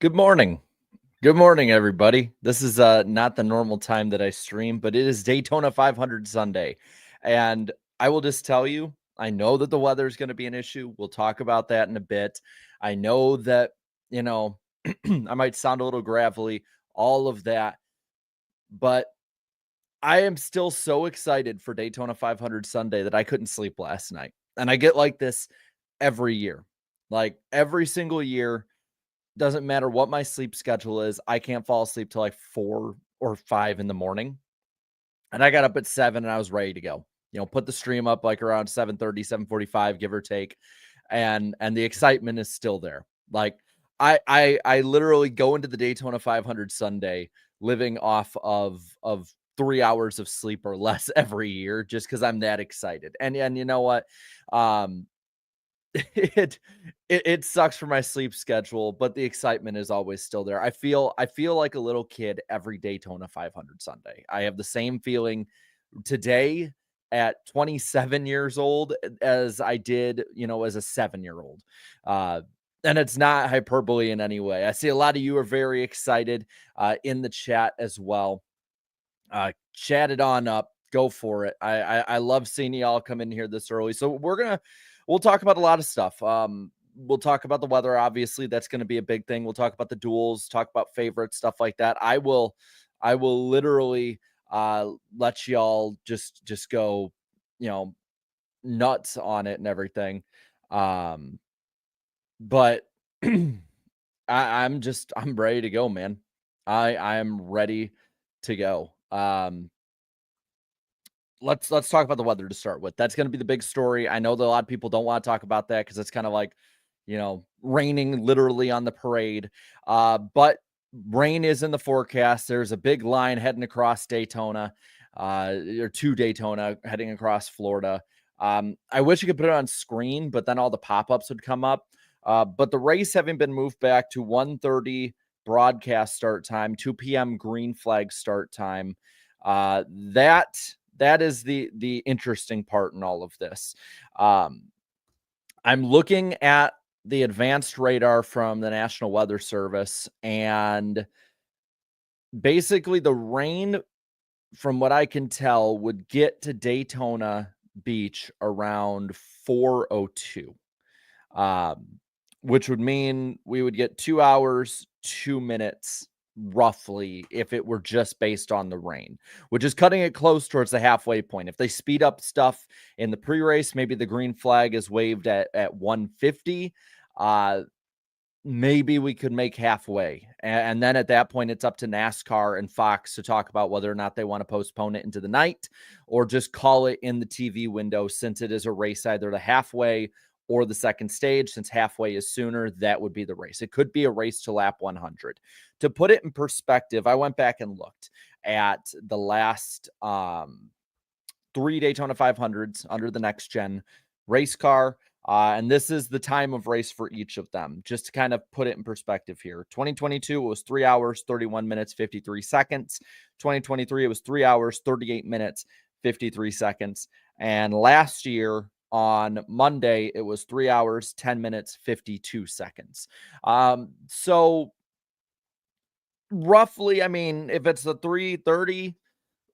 Good morning. Good morning, everybody. This is not the normal time that I stream, but it is Daytona 500 Sunday. And I will just tell you, I know that the weather is going to be an issue. We'll talk about that in a bit. I know that, you know, I might sound a little gravelly, all of that, but I am still so excited for Daytona 500 Sunday that I couldn't sleep last night. And I get like this every year. Like every single year, doesn't matter what my sleep schedule is, I can't fall asleep till like 4 or 5 in the morning, and I got up at 7 and I was ready to go. Put the stream up like around 7:30, 7:45, give or take, and the excitement is still there. Like, I literally go into the Daytona 500 Sunday living off of 3 hours of sleep or less every year just because 'cause I'm that excited, and you know what? Um it it sucks for my sleep schedule, but the excitement is always still there. I feel like a little kid every Daytona 500 Sunday. I have the same feeling today at 27 years old as I did, as a 7-year-old. Uh, and it's not hyperbole in any way. I see a lot of you are very excited in the chat as well. Chat it on up. Go for it. I love seeing y'all come in here this early. So we'll talk about a lot of stuff. We'll talk about the weather. Obviously, that's going to be a big thing. We'll talk about the duels, talk about favorites, stuff like that. I will literally let y'all just go, you know, nuts on it and everything. Um, but I'm ready to go, man. I'm ready to go. Let's talk about the weather to start with. That's going to be the big story. I know that a lot of people don't want to talk about that because it's kind of like, raining literally on the parade. But rain is in the forecast. There's a big line heading across Daytona, or to Daytona, heading across Florida. I wish you could put it on screen, but then all the pop-ups would come up. But the race having been moved back to 1:30 broadcast start time, 2 p.m. green flag start time. That is the interesting part in all of this. I'm looking at the advanced radar from the National Weather Service, and basically the rain, from what I can tell, would get to Daytona Beach around 4:02, um, which would mean we would get 2 hours, 2 minutes roughly if it were just based on the rain, which is cutting it close towards the halfway point. If they speed up stuff in the pre-race, maybe the green flag is waved at 150. Uh, maybe we could make halfway. And then at that point, it's up to NASCAR and Fox to talk about whether or not they want to postpone it into the night or just call it in the TV window, since it is a race either the halfway or the second stage. Since halfway is sooner, that would be the race. It could be a race to lap 100. To put it in perspective, I went back and looked at the last 3 Daytona 500s under the next gen race car. And this is the time of race for each of them, just to kind of put it in perspective here. 2022 was 3 hours, 31 minutes, 53 seconds. 2023, it was 3 hours, 38 minutes, 53 seconds. And last year on Monday, it was 3 hours, 10 minutes, 52 seconds. So roughly, I mean, if it's the 3:30,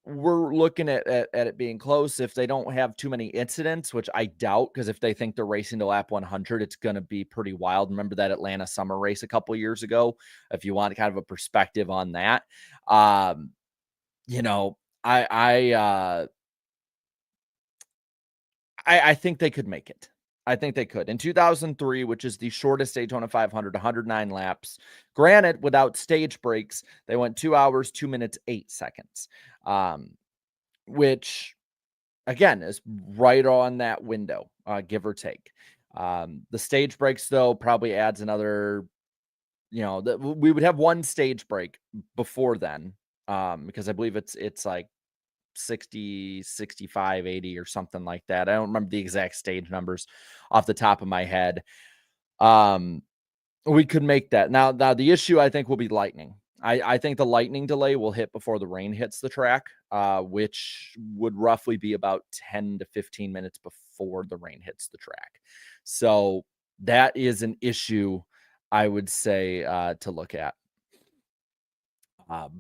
we're looking at it being close if they don't have too many incidents, which I doubt, because if they think they're racing to lap 100, it's going to be pretty wild. Remember that Atlanta summer race a couple years ago, if you want kind of a perspective on that. Um, you know, I think they could make it. I think they could. In 2003, which is the shortest Daytona 500, 109 laps. Granted, without stage breaks, they went 2 hours, 2 minutes, 8 seconds. Which again is right on that window, give or take. The stage breaks, though, probably adds another, we would have one stage break before then, because I believe it's like 60, 65, 80 or something like that. I don't remember the exact stage numbers off the top of my head. We could make that. Now the issue, I think, will be lightning. I think the lightning delay will hit before the rain hits the track, which would roughly be about 10 to 15 minutes before the rain hits the track. So that is an issue I would say to look at.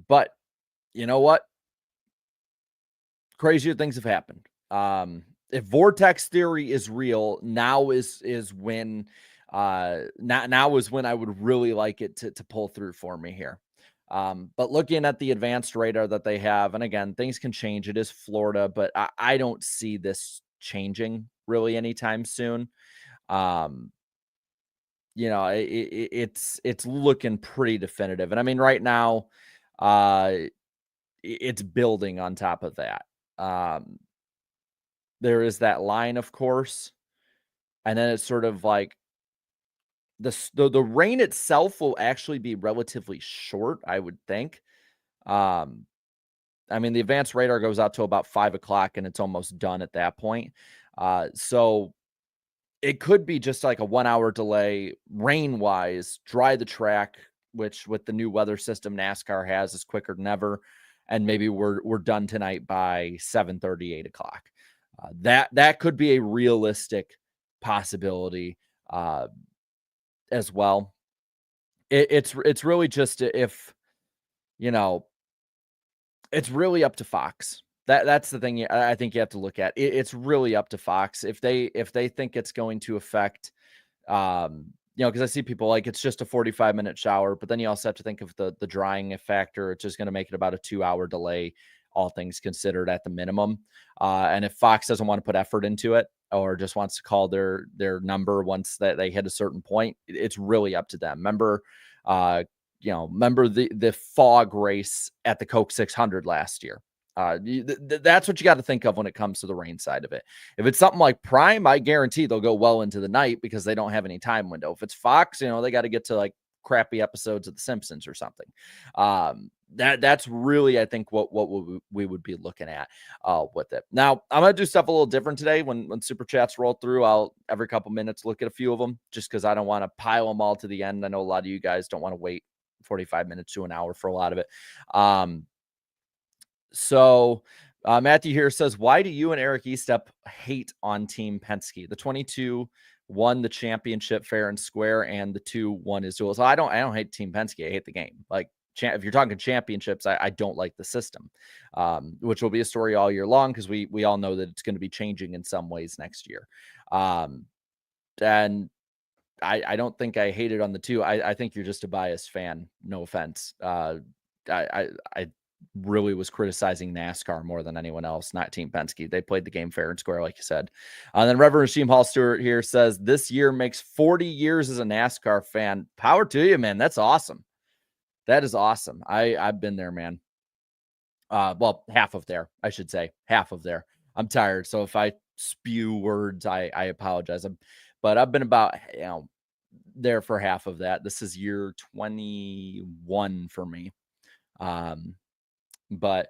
But you know what? Crazier things have happened. If vortex theory is real, now is when now is when I would really like it to pull through for me here. But looking at the advanced radar that they have, and again, things can change. It is Florida, but I don't see this changing really anytime soon. Um, it's looking pretty definitive, and I mean, right now, it's building on top of that. Um, there is that line, of course, and then it's sort of like the rain itself will actually be relatively short, I would think. Um, I mean, the advanced radar goes out to about 5 o'clock, and it's almost done at that point. So it could be just like a 1 hour delay, rain wise, dry the track, which with the new weather system NASCAR has is quicker than ever. And maybe we're done tonight by 7:30, 8 o'clock. That could be a realistic possibility as well. It's really just if you know it's really up to Fox. That's the thing I think you have to look at. It's really up to Fox if they think it's going to affect because I see people like it's just a 45-minute shower, but then you also have to think of the drying factor. It's just going to make it about a 2 hour delay, all things considered, at the minimum. And if Fox doesn't want to put effort into it or just wants to call their number once that they hit a certain point, it's really up to them. Uh, remember the fog race at the Coke 600 last year. That's what you got to think of when it comes to the rain side of it. If it's something like Prime, I guarantee they'll go well into the night because they don't have any time window. If it's Fox, they got to get to like crappy episodes of The Simpsons or something. That's really, I think, what we would be looking at with it. Now, I'm gonna do stuff a little different today. When super chats roll through, I'll every couple minutes look at a few of them just because I don't want to pile them all to the end. I know a lot of you guys don't want to wait 45 minutes to an hour for a lot of it. So Matthew here says, why do you and Eric Estep hate on Team Penske? The 22 won the championship fair and square, and the 2 won his duel. So I don't hate Team Penske. I hate the game. Like, if you're talking championships, I don't like the system, which will be a story all year long because we all know that it's going to be changing in some ways next year. And I don't think I hated on the 2. I think you're just a biased fan. No offense. I really was criticizing NASCAR more than anyone else, not Team Penske. They played the game fair and square, like you said. And then Reverend Sheem Hall Stewart here says, this year makes 40 years as a NASCAR fan. Power to you, man. That's awesome. That is awesome. I've been there, man. Well, half of there, I should say. Half of there. I'm tired. So if I spew words, I apologize. But I've been about, there for half of that. This is year 21 for me. But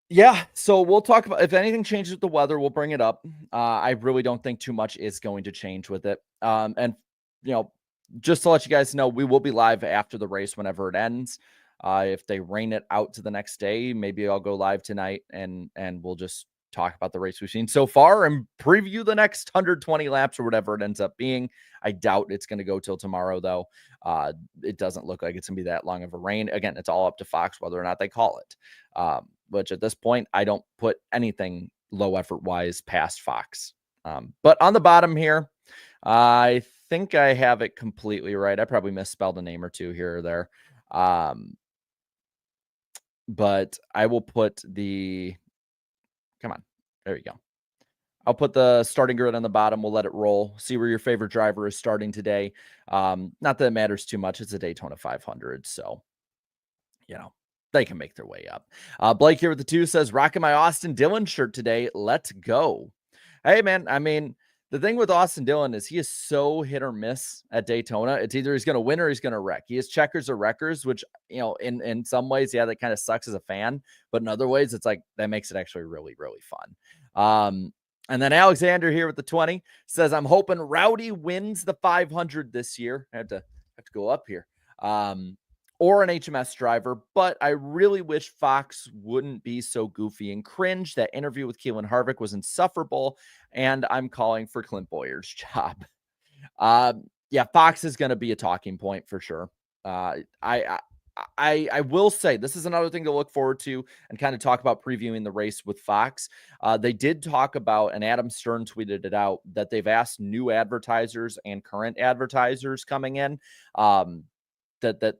yeah, so we'll talk about if anything changes with the weather, we'll bring it up. I really don't think too much is going to change with it. And just to let you guys know, we will be live after the race whenever it ends. If they rain it out to the next day, maybe I'll go live tonight and we'll just talk about the race we've seen so far and preview the next 120 laps or whatever it ends up being. I doubt it's going to go till tomorrow, though. It doesn't look like it's going to be that long of a rain. Again, it's all up to Fox whether or not they call it. Which at this point, I don't put anything low effort wise past Fox. But on the bottom here, I think I have it completely right. I probably misspelled a name or two here or there. But I will put come on. There you go. I'll put the starting grid on the bottom. We'll let it roll. See where your favorite driver is starting today. Not that it matters too much. It's a Daytona 500. So, they can make their way up. Blake here with the 2 says, rocking my Austin Dillon shirt today. Let's go. Hey, man. I mean, the thing with Austin Dillon is he is so hit or miss at Daytona. It's either he's going to win or he's going to wreck. He has checkers or wreckers, which, in some ways, yeah, that kind of sucks as a fan. But in other ways, it's like that makes it actually really, really fun. And then Alexander here with the 20 says, I'm hoping Rowdy wins the 500 this year. I have to go up here. Or an HMS driver, but I really wish Fox wouldn't be so goofy and cringe. That interview with Keelan Harvick was insufferable, and I'm calling for Clint Boyer's job. Yeah, Fox is gonna be a talking point for sure. I will say this is another thing to look forward to and kind of talk about previewing the race with Fox. They did talk about, and Adam Stern tweeted it out, that they've asked new advertisers and current advertisers coming in, that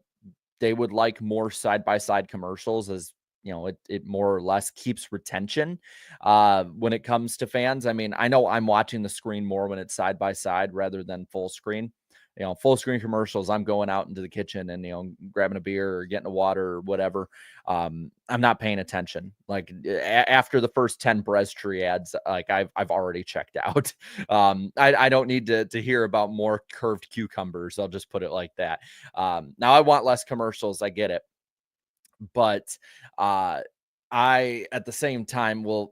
they would like more side by side commercials, as it more or less keeps retention when it comes to fans. I mean, I know I'm watching the screen more when it's side by side rather than full screen. Full screen commercials, I'm going out into the kitchen and grabbing a beer or getting a water or whatever. I'm not paying attention. Like after the first 10 Tree ads, like I've already checked out. I don't need to hear about more curved cucumbers. I'll just put it like that. Now I want less commercials. I get it, but uh, I at the same time will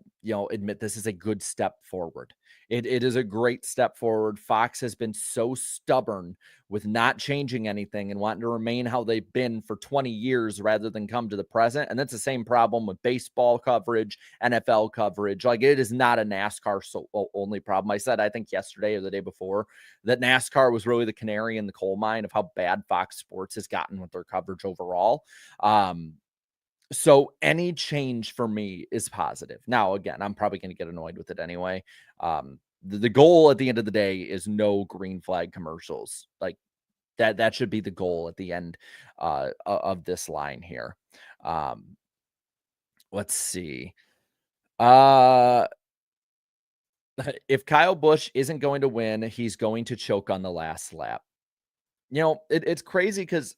admit this is a good step forward. It is a great step forward. Fox has been so stubborn with not changing anything and wanting to remain how they've been for 20 years rather than come to the present. And that's the same problem with baseball coverage, NFL coverage. Like, it is not a NASCAR only problem. I said, I think yesterday or the day before, that NASCAR was really the canary in the coal mine of how bad Fox Sports has gotten with their coverage overall. So any change for me is positive. Now, again, I'm probably going to get annoyed with it anyway. The goal at the end of the day is no green flag commercials. Like that should be the goal at the end of this line here. Let's see. If Kyle Busch isn't going to win, he's going to choke on the last lap. It's crazy because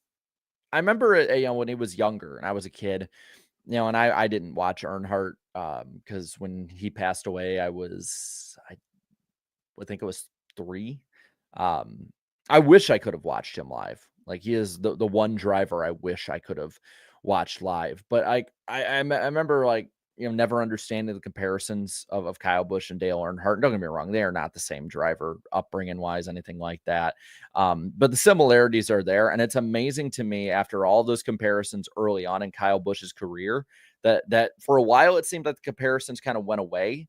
I remember when he was younger and I was a kid, and I didn't watch Earnhardt because when he passed away, I would think it was 3. I wish I could have watched him live. Like, he is the one driver I wish I could have watched live. But I remember, like, never understanding the comparisons of Kyle Busch and Dale Earnhardt. Don't get me wrong, they are not the same driver, upbringing wise, anything like that. But the similarities are there, and it's amazing to me after all those comparisons early on in Kyle Busch's career that for a while it seemed like the comparisons kind of went away.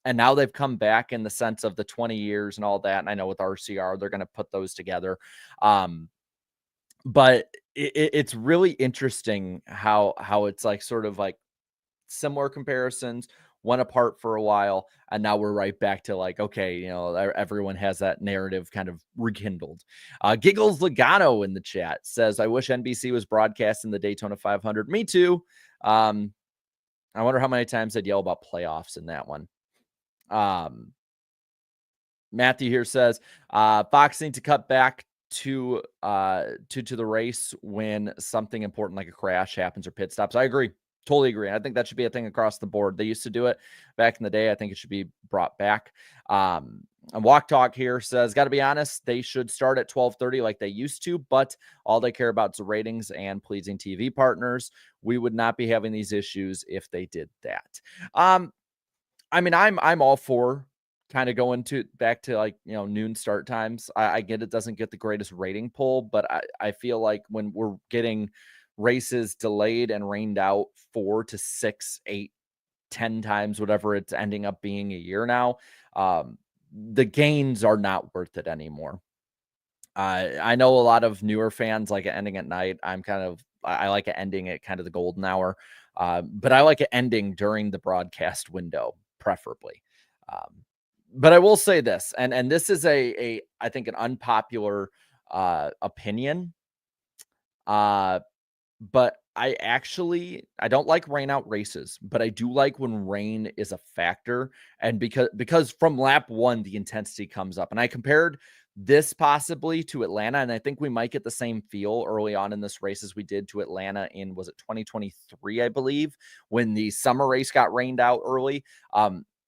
And now they've come back in the sense of the 20 years and all that. And I know with RCR, they're going to put those together. But it's really interesting how it's like sort of like similar comparisons, went apart for a while, and now we're right back to like, okay, everyone has that narrative kind of rekindled. Giggles Logano in the chat says, I wish NBC was broadcasting the Daytona 500. Me too. I wonder how many times I'd yell about playoffs in that one. Matthew here says, Fox need to cut back to the race when something important like a crash happens or pit stops. I agree. Totally agree. I think that should be a thing across the board. They used to do it back in the day. I think it should be brought back. And Walk Talk here says, got to be honest, they should start at 12:30 like they used to, but all they care about is ratings and pleasing TV partners. We would not be having these issues if they did that. I mean, I'm all for kind of going back to like, noon start times. I get it doesn't get the greatest rating pull, but I feel like when we're getting races delayed and rained out 4 to 6, 8, 10 times, whatever it's ending up being a year now, the gains are not worth it anymore. I know a lot of newer fans like it ending at night. I like it ending at kind of the golden hour, but I like it ending during the broadcast window, preferably. But I will say this, and this is I think an unpopular opinion. But I don't like rain out races, but I do like when rain is a factor. And because from lap 1, the intensity comes up. And I compared this possibly to Atlanta, and I think we might get the same feel early on in this race as we did to Atlanta in, was it 2023, I believe, when the summer race got rained out early.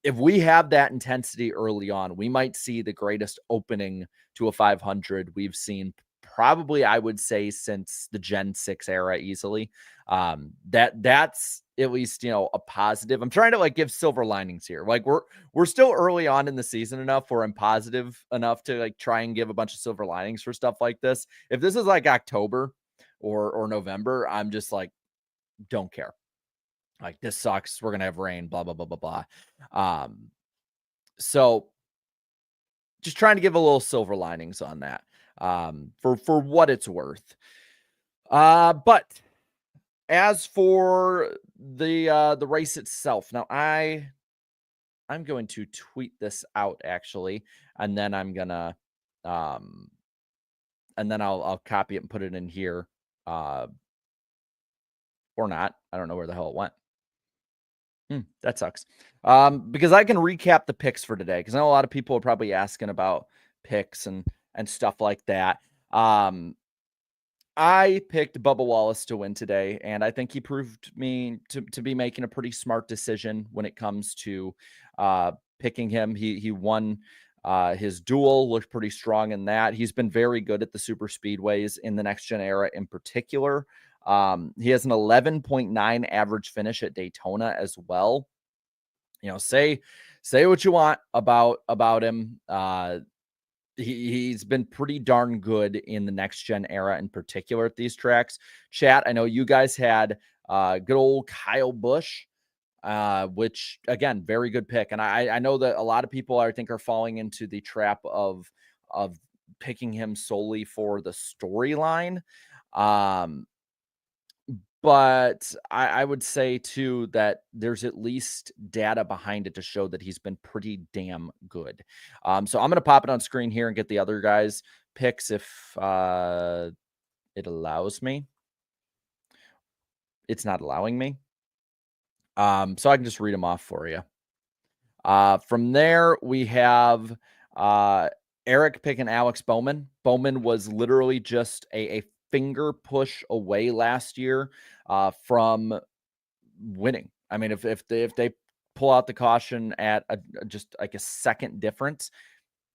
If we have that intensity early on, we might see the greatest opening to a 500 we've seen probably, I would say, since the Gen 6 era easily. That's at least, a positive. I'm trying to like give silver linings here. Like we're still early on in the season enough where I'm positive enough to like try and give a bunch of silver linings for stuff like this. If this is like October or November, I'm just like, don't care. Like, this sucks. We're going to have rain, blah, blah, blah, blah, blah. So just trying to give a little silver linings on that. for what it's worth. But as for the race itself, now I'm going to tweet this out actually, and then I'm gonna um and then I'll copy it and put it in here. Uh or not. I don't know where the hell it went. That sucks. Because I can recap the picks for today because I know a lot of people are probably asking about picks and stuff like that. I picked Bubba Wallace to win today, and I think he proved me to be making a pretty smart decision when it comes to picking him. He won his duel, looked pretty strong in that. He's been very good at the super speedways in the next gen era in particular. He has an 11.9 average finish at Daytona as well. You know, say what you want about him. He's been pretty darn good in the next gen era in particular at these tracks. Chat, I know you guys had good old Kyle Busch, which again, very good pick. And I know that a lot of people I think are falling into the trap of picking him solely for the storyline. But I would say too that there's at least data behind it to show that he's been pretty damn good. So I'm gonna pop it on screen here and get the other guys' picks if it allows me. It's not allowing me. So I can just read them off for you. From there, we have Eric picking Alex Bowman. Bowman was literally just a finger push away last year from winning. I mean, if they pull out the caution at just like a second difference,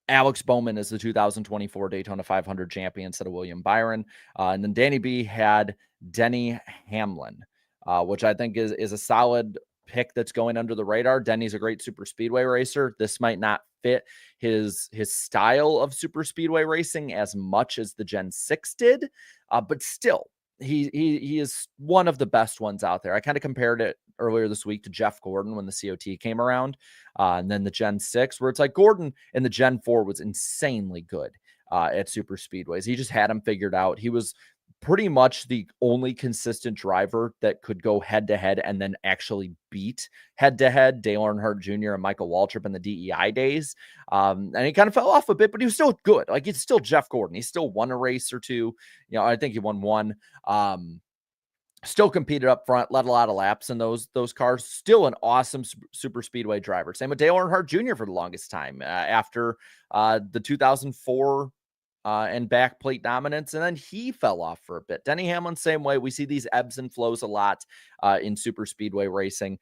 Alex Bowman is the 2024 Daytona 500 champion instead of William Byron. And then Danny B had Denny Hamlin, which I think is a solid pick that's going under the radar. Denny's a great super speedway racer. This might not fit his style of super speedway racing as much as the Gen 6 did, but still, he is one of the best ones out there. I kind of compared it earlier this week to Jeff Gordon when the COT came around, and then the Gen 6, where it's like Gordon in the Gen 4 was insanely good at super speedways. He just had him figured out. He was pretty much the only consistent driver that could go head to head and then actually beat head to head Dale Earnhardt Jr. and Michael Waltrip in the DEI days. And he kind of fell off a bit, but he was still good. Like, it's still Jeff Gordon. He still won a race or two. You know, I think he won one. Still competed up front, led a lot of laps in those cars. Still an awesome super speedway driver. Same with Dale Earnhardt Jr. for the longest time after the 2004 and back plate dominance, and then he fell off for a bit. Denny Hamlin, same way. We see these ebbs and flows a lot in super speedway racing.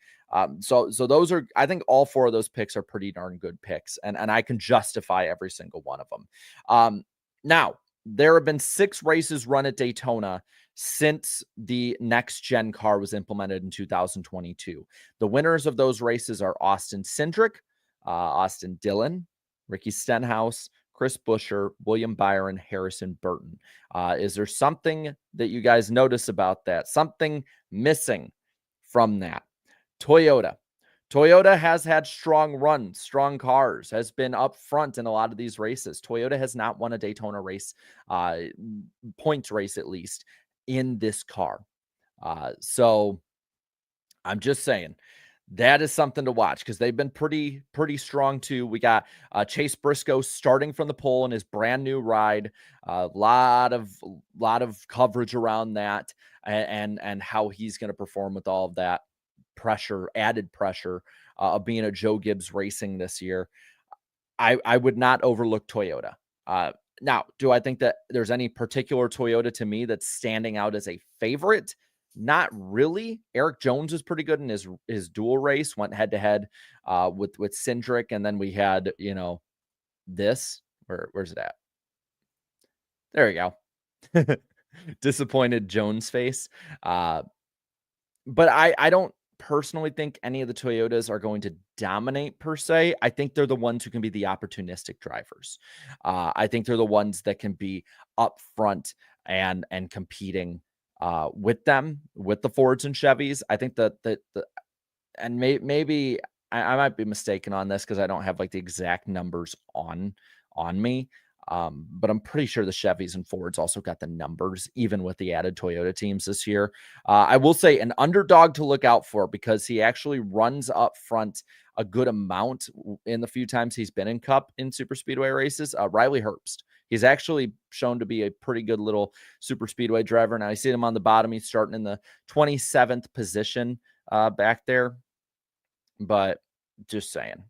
So those are, I think all four of those picks are pretty darn good picks, and I can justify every single one of them. Now, there have been 6 races run at Daytona since the next gen car was implemented in 2022. The winners of those races are Austin Cindric, Austin Dillon, Ricky Stenhouse, Chris Buescher, William Byron, Harrison Burton. Is there something that you guys notice about that? Something missing from that? Toyota. Toyota has had strong runs, strong cars, has been up front in a lot of these races. Toyota has not won a Daytona race, points race at least, in this car. So I'm just saying, that is something to watch because they've been pretty strong too. We got Chase Briscoe starting from the pole in his brand new ride. A lot of coverage around that and how he's going to perform with all of that pressure, added pressure of being a Joe Gibbs Racing this year. I would not overlook Toyota. Now, do I think that there's any particular Toyota to me that's standing out as a favorite? Not really. Eric Jones was pretty good in his dual race, went head to head with Cindric, and then we had, you know, this. Where's it at? There we go. Disappointed Jones face. But I don't personally think any of the Toyotas are going to dominate per se. I think they're the ones who can be the opportunistic drivers. I think they're the ones that can be up front and competing with them, with the Fords and Chevys. I think that and maybe I might be mistaken on this because I don't have like the exact numbers on me. But I'm pretty sure the Chevys and Fords also got the numbers, even with the added Toyota teams this year. I will say an underdog to look out for because he actually runs up front a good amount in the few times he's been in Cup in super speedway races. Riley Herbst. He's actually shown to be a pretty good little super speedway driver. Now, I see him on the bottom. He's starting in the 27th position back there. But just saying.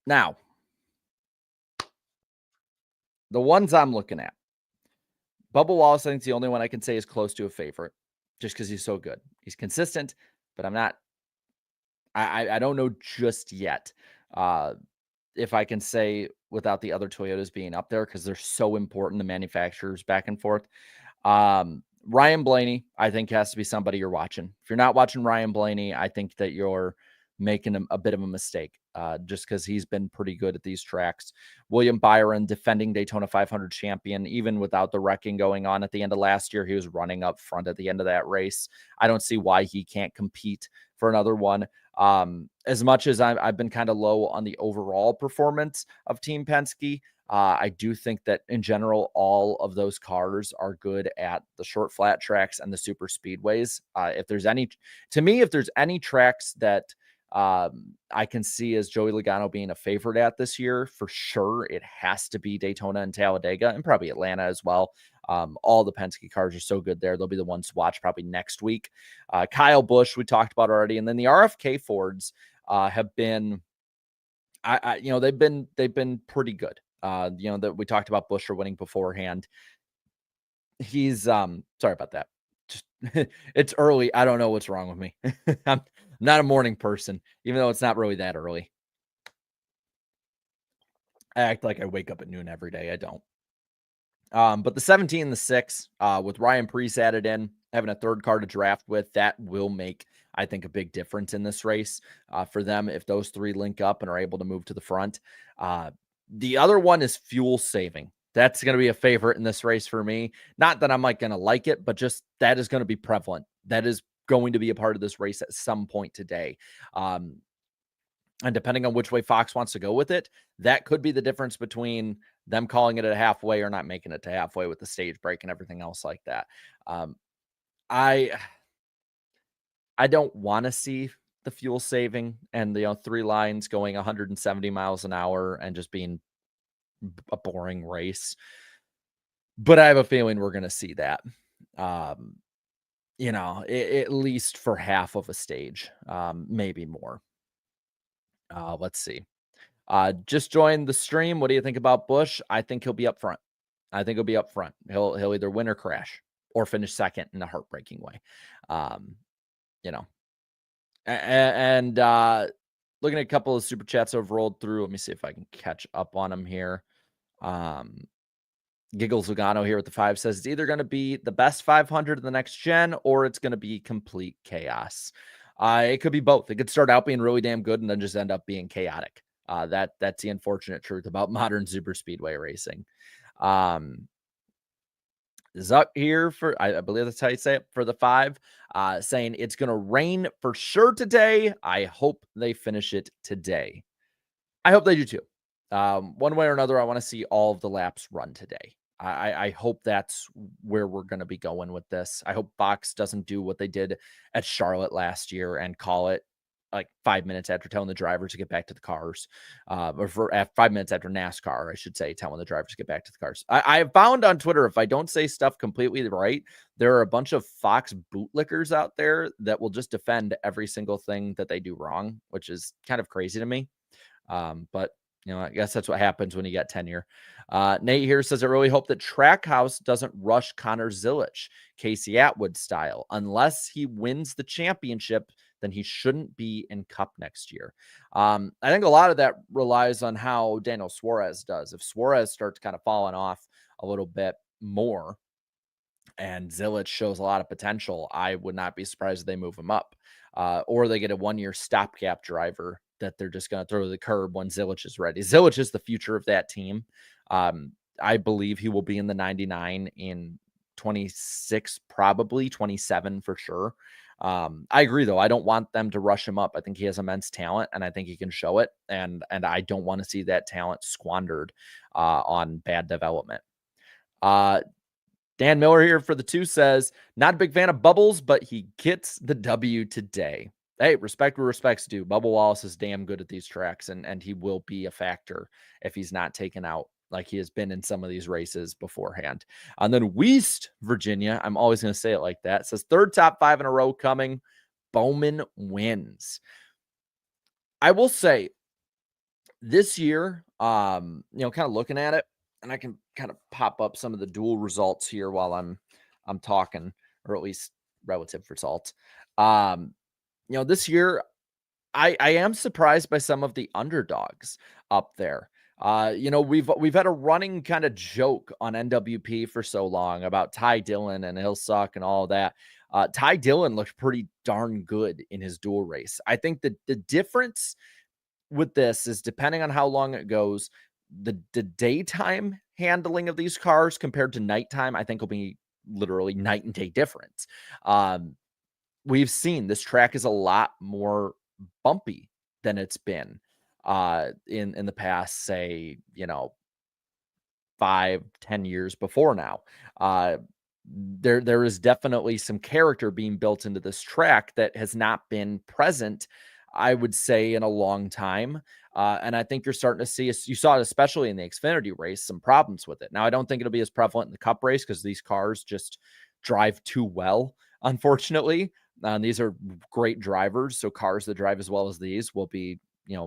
Now, the ones I'm looking at. Bubba Wallace, I think, is the only one I can say is close to a favorite just because he's so good. He's consistent, but I don't know just yet if I can say without the other Toyotas being up there because they're so important, the manufacturers back and forth. Ryan Blaney, I think, has to be somebody you're watching. If you're not watching Ryan Blaney, I think that you're making a bit of a mistake just because he's been pretty good at these tracks. William Byron, defending Daytona 500 champion, even without the wrecking going on at the end of last year, he was running up front at the end of that race. I don't see why he can't compete for another one. As much as I've been kind of low on the overall performance of Team Penske, I do think that in general, all of those cars are good at the short flat tracks and the super speedways. If there's any tracks that I can see as Joey Logano being a favorite at this year, for sure, it has to be Daytona and Talladega and probably Atlanta as well. All the Penske cars are so good there. They'll be the ones to watch probably next week. Kyle Busch, we talked about already. And then the RFK Fords have been, they've been pretty good. That we talked about Buescher winning beforehand. He's sorry about that. Just it's early. I don't know what's wrong with me. I'm not a morning person, even though it's not really that early. I act like I wake up at noon every day. I don't. But the 17 and the 6, with Ryan Preece added in, having a third car to draft with, that will make, I think, a big difference in this race for them if those three link up and are able to move to the front. The other one is fuel saving. That's going to be a favorite in this race for me. Not that I'm going to like it, but just that is going to be prevalent. That is going to be a part of this race at some point today. And depending on which way Fox wants to go with it, that could be the difference between them calling it a halfway or not making it to halfway with the stage break and everything else like that. I don't want to see the fuel saving and the 3 lines going 170 miles an hour and just being a boring race. But I have a feeling we're going to see that, at least for half of a stage, maybe more. Let's see. Just joined the stream. What do you think about Busch? I think he'll be up front. He'll either win or crash or finish second in a heartbreaking way. And looking at a couple of super chats I've rolled through. Let me see if I can catch up on them here. Giggles Lugano here with the 5 says it's either going to be the best 500 in the next gen or it's going to be complete chaos. It could be both. It could start out being really damn good and then just end up being chaotic. That's the unfortunate truth about modern super speedway racing. Zuck here for, I believe that's how you say it, for the 5, saying it's going to rain for sure today. I hope they finish it today. I hope they do too. One way or another, I want to see all of the laps run today. I hope that's where we're going to be going with this. I hope Fox doesn't do what they did at Charlotte last year and call it like 5 minutes after telling the drivers to get back to the cars, or for 5 minutes after NASCAR, I should say, telling the drivers to get back to the cars. I have found on Twitter, if I don't say stuff completely right, there are a bunch of Fox bootlickers out there that will just defend every single thing that they do wrong, which is kind of crazy to me. But I guess that's what happens when you get tenure. Nate here says, I really hope that Trackhouse doesn't rush Connor Zilisch, Casey Atwood style. Unless he wins the championship, then he shouldn't be in Cup next year. I think a lot of that relies on how Daniel Suarez does. If Suarez starts kind of falling off a little bit more and Zilisch shows a lot of potential, I would not be surprised if they move him up. Or they get a 1-year stopgap driver that they're just going to throw to the curb when Zilisch is ready. Zilisch is the future of that team. I believe he will be in the 99 in 26, probably 27 for sure. I agree though. I don't want them to rush him up. I think he has immense talent and I think he can show it. And I don't want to see that talent squandered on bad development. Dan Miller here for the 2 says, not a big fan of Bubbles, but he gets the W today. Hey, respect where respect's due. Bubba Wallace is damn good at these tracks, and he will be a factor if he's not taken out like he has been in some of these races beforehand. And then West Virginia, I'm always going to say it like that, says third top 5 in a row coming. Bowman wins. I will say this year, kind of looking at it, and I can kind of pop up some of the dual results here while I'm talking, or at least relative results. This year I am surprised by some of the underdogs up there. We've had a running kind of joke on NWP for so long about Ty Dillon and he'll suck and all of that. Ty Dillon looked pretty darn good in his dual race. I think that the difference with this is depending on how long it goes, the daytime handling of these cars compared to nighttime, I think will be literally night and day difference. We've seen this track is a lot more bumpy than it's been in the past, say, 5-10 years before now. There is definitely some character being built into this track that has not been present, I would say, in a long time. And I think you're starting to see, you saw it especially in the Xfinity race, some problems with it. Now, I don't think it'll be as prevalent in the Cup race because these cars just drive too well, unfortunately. These are great drivers, so cars that drive as well as these will be,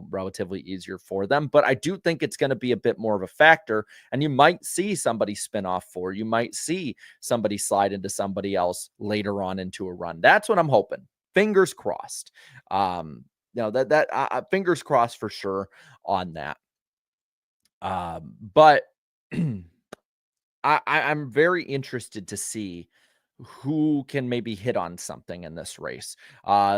relatively easier for them. But I do think it's going to be a bit more of a factor, and you might see somebody spin off for, you might see somebody slide into somebody else later on into a run. That's what I'm hoping. Fingers crossed. Fingers crossed for sure on that. But I'm very interested to see who can maybe hit on something in this race.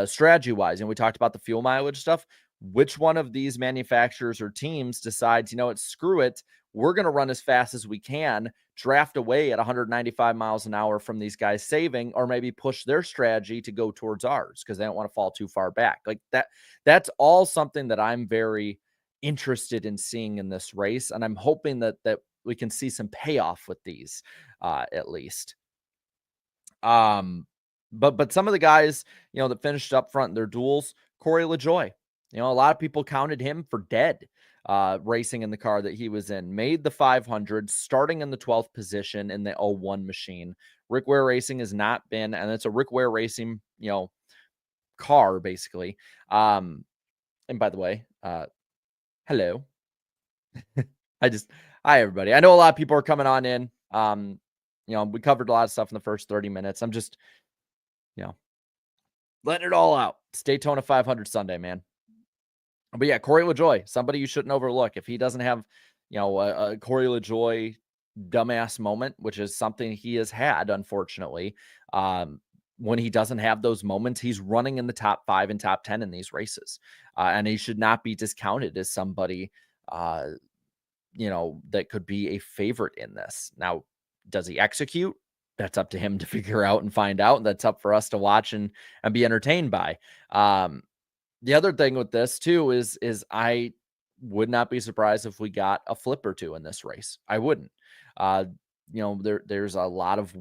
Strategy wise, and we talked about the fuel mileage stuff. Which one of these manufacturers or teams decides, screw it, we're going to run as fast as we can, draft away at 195 miles an hour from these guys saving, or maybe push their strategy to go towards ours because they don't want to fall too far back. Like that's all something that I'm very interested in seeing in this race. And I'm hoping that we can see some payoff with these, at least. But some of the guys, that finished up front in their duels, Corey LaJoie, a lot of people counted him for dead, racing in the car that he was in, made the 500, starting in the 12th position in the 01 machine. Rick Ware Racing has not been, and it's a Rick Ware Racing, car basically. And by the way, hello. Hi everybody. I know a lot of people are coming on in. We covered a lot of stuff in the first 30 minutes. I'm just, letting it all out. It's Daytona 500 Sunday, man. But yeah, Corey LaJoie, somebody you shouldn't overlook. If he doesn't have, a Corey LaJoie dumbass moment, which is something he has had, unfortunately, when he doesn't have those moments, he's running in the top 5 and top 10 in these races. And he should not be discounted as somebody, that could be a favorite in this. Now, does he execute? That's up to him to figure out and find out. And that's up for us to watch and be entertained by. The other thing with this too is I would not be surprised if we got a flip or two in this race. I wouldn't. There's a lot of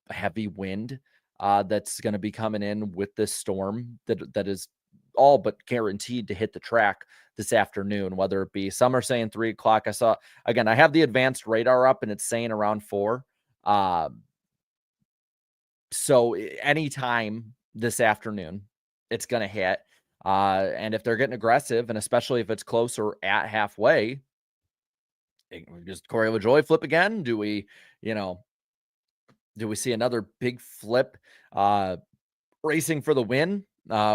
heavy wind that's going to be coming in with this storm that is all but guaranteed to hit the track this afternoon, whether it be, some are saying 3:00. I have the advanced radar up and it's saying around 4. So anytime this afternoon, it's going to hit. And if they're getting aggressive, and especially if it's closer at halfway, does Corey LaJoie flip again? Do we see another big flip, racing for the win?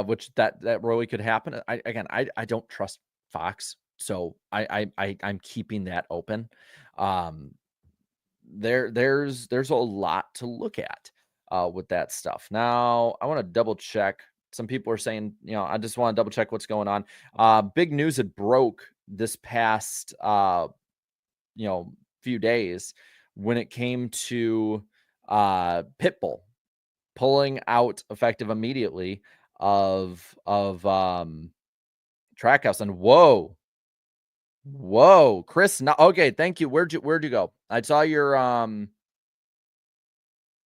Which that really could happen. I don't trust Fox, so I'm keeping that open. There's a lot to look at with that stuff. Now, I want to double check. Some people are saying, I just want to double check what's going on. Big news had broke this past, few days when it came to Pitbull pulling out effective immediately of Trackhouse. And whoa, Chris. No, okay, thank you. Where'd you go? I saw your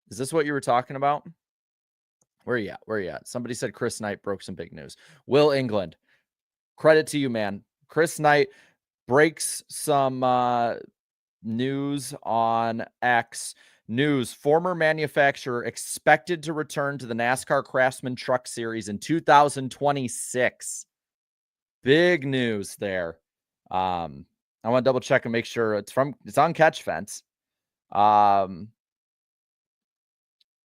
Is this what you were talking about? Where are you at? Where are you at? Somebody said Chris Knight broke some big news. Will England, credit to you, man. Chris Knight breaks some news on X. News: former manufacturer expected to return to the NASCAR Craftsman Truck Series in 2026. Big news there. I want to double check and make sure it's on Catch Fence.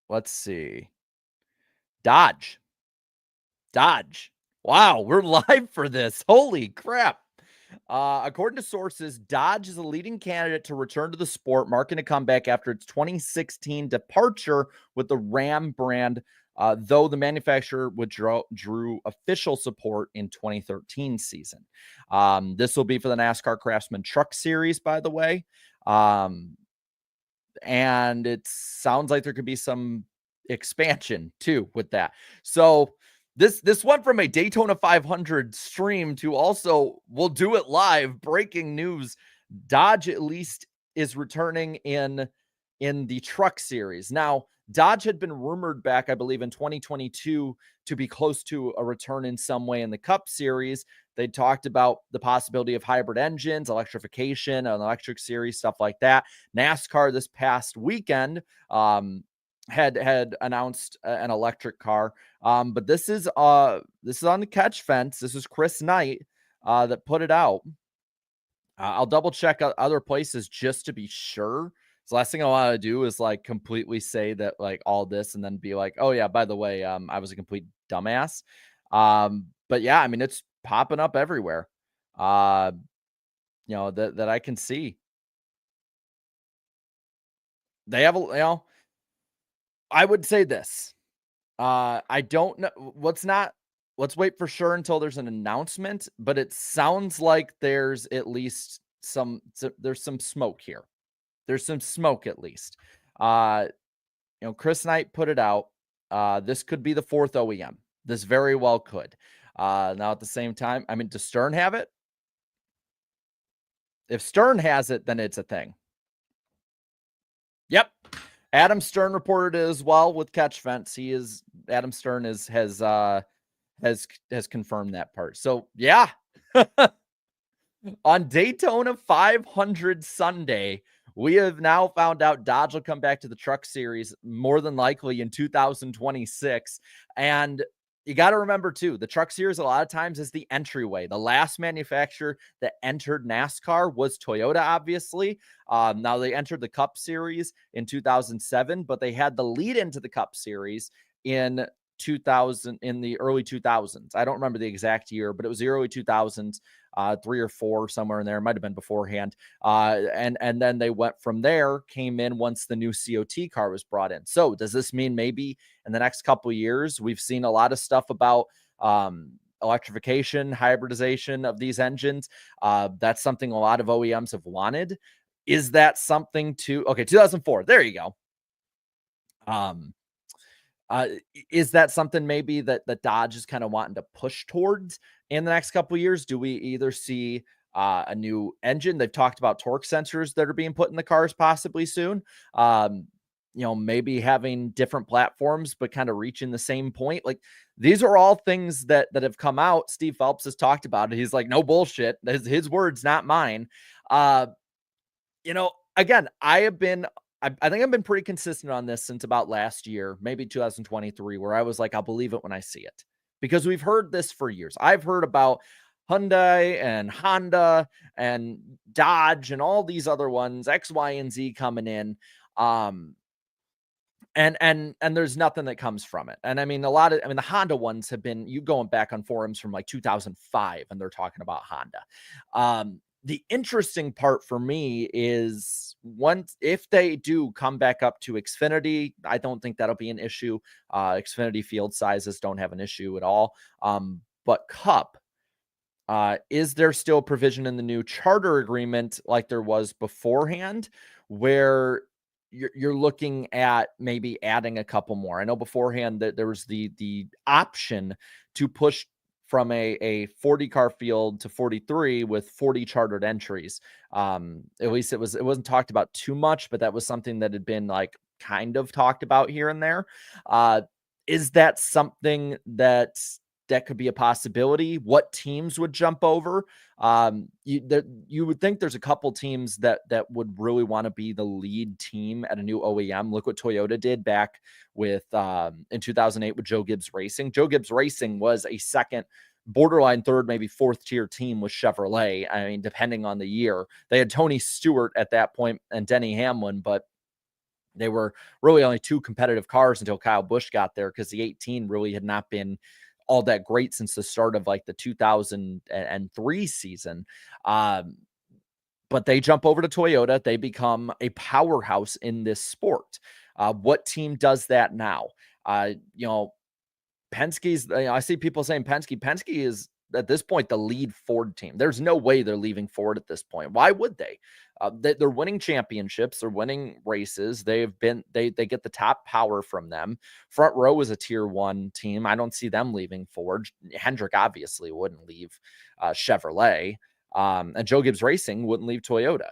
Let's see. Dodge. Wow, we're live for this. Holy crap. According to sources, Dodge is a leading candidate to return to the sport, marking a comeback after its 2016 departure with the Ram brand, though the manufacturer drew official support in 2013 season. This will be for the NASCAR Craftsman Truck Series, by the way. And it sounds like there could be some expansion too with that. So this went from a Daytona 500 stream to also we'll do it live. Breaking news: Dodge at least is returning in the Truck Series. Now, Dodge had been rumored back, I believe, in 2022 to be close to a return in some way in the Cup Series. They talked about the possibility of hybrid engines, electrification, an electric series, stuff like that. NASCAR this past weekend had announced an electric car. But this is on the Catch Fence. This is Chris Knight that put it out. I'll double check other places just to be sure. So last thing I want to do is like completely say that like all this and then be like, oh yeah, by the way, I was a complete dumbass. But yeah, I mean, it's popping up everywhere. That I can see. They have I would say this. I don't know let's wait for sure until there's an announcement, but it sounds like there's at least there's some smoke here. There's some smoke at least. Chris Knight put it out. This could be the fourth OEM. This very well could. Now at the same time, I mean, does Stern have it? If Stern has it, then it's a thing. Yep. Adam Stern reported it as well with Catch Fence. Adam Stern has confirmed that part. So yeah. On Daytona 500 Sunday, we have now found out Dodge will come back to the Truck Series more than likely in 2026. And you got to remember too, the Truck Series a lot of times is the entryway. The last manufacturer that entered NASCAR was Toyota, obviously. Now they entered the Cup Series in 2007, but they had the lead into the Cup Series in the early 2000s. I don't remember the exact year, but it was the early 2000s. 3 or 4 somewhere in there. It might have been beforehand. And then they went from there, came in once the new COT car was brought in. So does this mean maybe in the next couple of years, we've seen a lot of stuff about electrification, hybridization of these engines? That's something a lot of OEMs have wanted. Is that something okay, 2004, there you go. Is that something maybe that Dodge is kind of wanting to push towards in the next couple of years? Do we either see a new engine? They've talked about torque sensors that are being put in the cars possibly soon. Maybe having different platforms, but kind of reaching the same point. Like these are all things that have come out. Steve Phelps has talked about it. He's like, no bullshit. His words, not mine. Again, I think I've been pretty consistent on this since about last year, maybe 2023, where I was like, I'll believe it when I see it, because we've heard this for years. I've heard about Hyundai and Honda and Dodge and all these other ones, X, Y, and Z coming in. And there's nothing that comes from it. And I mean, the Honda ones have been, you going back on forums from like 2005 and they're talking about Honda. The interesting part for me is if they do come back up to Xfinity, I don't think that'll be an issue. Xfinity field sizes don't have an issue at all. But Cup, is there still provision in the new charter agreement like there was beforehand, where you're looking at maybe adding a couple more. I know beforehand that there was the option to push from a 40 car field to 43 with 40 chartered entries. At least it wasn't talked about too much, but that was something that had been like kind of talked about here and there. Is that something that could be a possibility? What teams would jump over? You would think there's a couple teams that would really want to be the lead team at a new OEM. Look what Toyota did back with in 2008 with Joe Gibbs Racing. Joe Gibbs Racing was a second, borderline third, maybe fourth tier team with Chevrolet. I mean, depending on the year. They had Tony Stewart at that point and Denny Hamlin, but they were really only two competitive cars until Kyle Busch got there, because the 18 really had not been all that great since the start of like the 2003 season. But they jump over to Toyota. They become a powerhouse in this sport. What team does that now? Penske's, I see people saying Penske. Penske is at this point the lead Ford team. There's no way they're leaving Ford at this point. Why would they? They're winning championships. They're winning races. They get the top power from them. Front Row is a tier 1 team. I don't see them leaving Ford. Hendrick obviously wouldn't leave Chevrolet. And Joe Gibbs Racing wouldn't leave Toyota.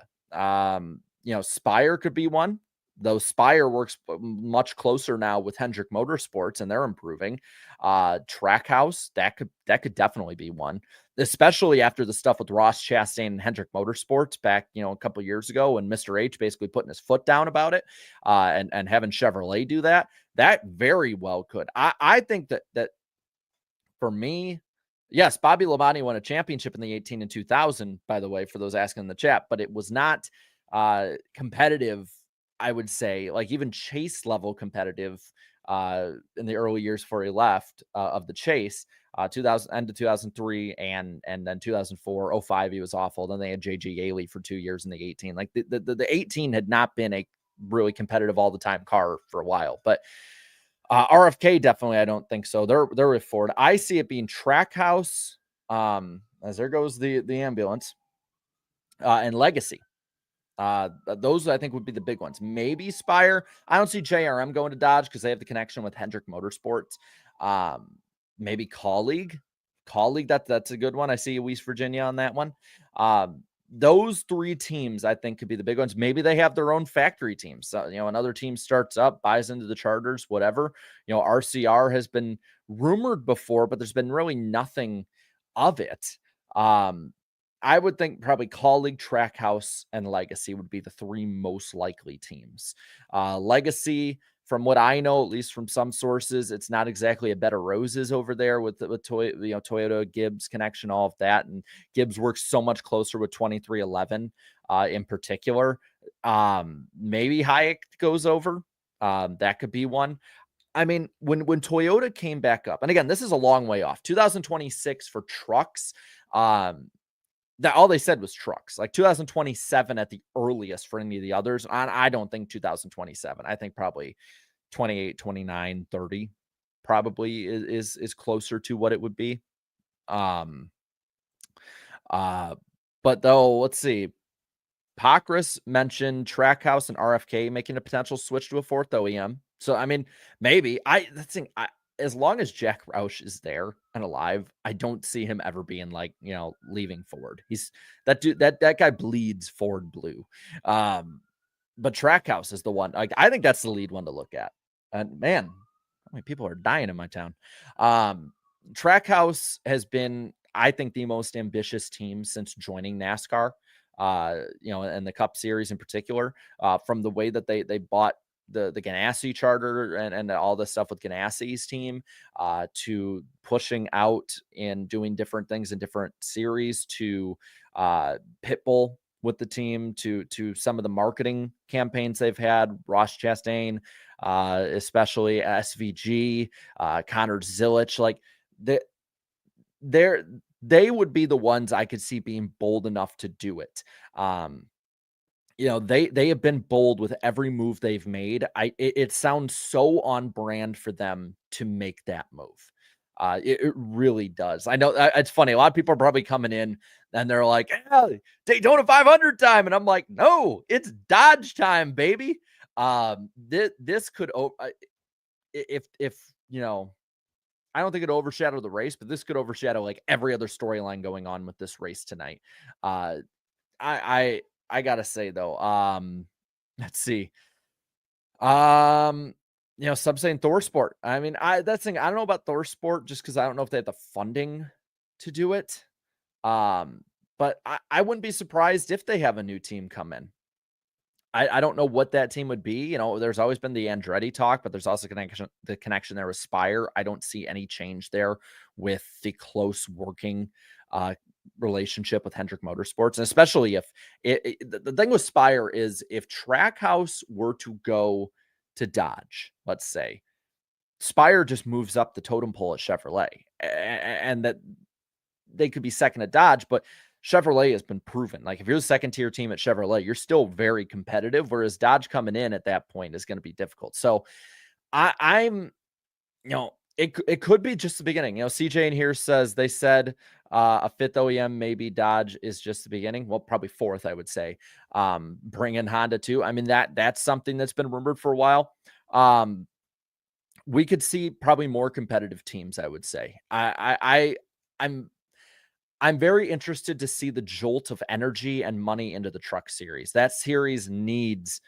Spire could be one, though Spire works much closer now with Hendrick Motorsports, and they're improving. Trackhouse, that could definitely be one, especially after the stuff with Ross Chastain and Hendrick Motorsports back, a couple years ago, and Mr. H basically putting his foot down about it, and having Chevrolet do that. That very well could. I think that for me, yes, Bobby Labonte won a championship in the 18 and 2000, by the way, for those asking in the chat, but it was not competitive, I would say, like even Chase level competitive in the early years before he left of the Chase, 2000 end of 2003 and then 2004, 05, he was awful. Then they had JG Yaley for 2 years in the 18. Like the 18 had not been a really competitive all the time car for a while, but RFK definitely, I don't think so. They're with Ford. I see it being Trackhouse, as there goes the ambulance, and Legacy. Those I think would be the big ones. Maybe Spire. I don't see JRM going to Dodge because they have the connection with Hendrick Motorsports. Maybe Colleague. That's a good one. I see West Virginia on that one. Those 3 teams I think could be the big ones. Maybe they have their own factory teams. So, another team starts up, buys into the charters, whatever. RCR has been rumored before, but there's been really nothing of it. I would think probably Colleague, Trackhouse, and Legacy would be the 3 most likely teams. Legacy, from what I know, at least from some sources, it's not exactly a bed of roses over there with Toyota, Gibbs connection, all of that. And Gibbs works so much closer with 2311 in particular. Maybe Hayek goes over. That could be one. I mean, when Toyota came back up, and again, this is a long way off, 2026 for trucks. That all they said was trucks, like 2027 at the earliest for any of the others. I don't think 2027. I think probably 28, 29, 30 probably is closer to what it would be. But though, let's see. Pacris mentioned Trackhouse and RFK making a potential switch to a 4th OEM. So, I mean, maybe as long as Jack Roush is there and alive, I don't see him ever being like, leaving Ford. He's that dude, that guy bleeds Ford blue. But Trackhouse is the one. Like, I think that's the lead one to look at. And man, how many people are dying in my town? Trackhouse has been, I think, the most ambitious team since joining NASCAR. And the Cup Series in particular, from the way that they bought the Ganassi charter and all this stuff with Ganassi's team, to pushing out and doing different things in different series, to Pitbull with the team, to some of the marketing campaigns they've had, Ross Chastain, especially SVG, Connor Zilich, like they would be the ones I could see being bold enough to do it. They have been bold with every move they've made. It sounds so on brand for them to make that move. It really does. I know it's funny. A lot of people are probably coming in and they're like, Daytona 500 time. And I'm like, no, it's Dodge time, baby. This could if I don't think it'll overshadow the race, but this could overshadow like every other storyline going on with this race tonight. Uh, I gotta say though, let's see. Um, some saying Thor Sport. I mean, that's the thing. I don't know about Thor Sport just because I don't know if they have the funding to do it. But I wouldn't be surprised if they have a new team come in. I don't know what that team would be. There's always been the Andretti talk, but there's also the connection there with Spire. I don't see any change there with the close working relationship with Hendrick Motorsports, and especially if the thing with Spire is if Trackhouse were to go to Dodge, let's say, Spire just moves up the totem pole at Chevrolet, and that they could be second at Dodge, but Chevrolet has been proven. Like if you're the second tier team at Chevrolet, you're still very competitive, whereas Dodge coming in at that point is going to be difficult. So I'm, it could be just the beginning. CJ in here says they said a fifth OEM, maybe Dodge is just the beginning. Well, probably fourth, I would say. Bring in Honda too. I mean, that's something that's been rumored for a while. We could see probably more competitive teams, I would say. I'm very interested to see the jolt of energy and money into the truck series. That series needs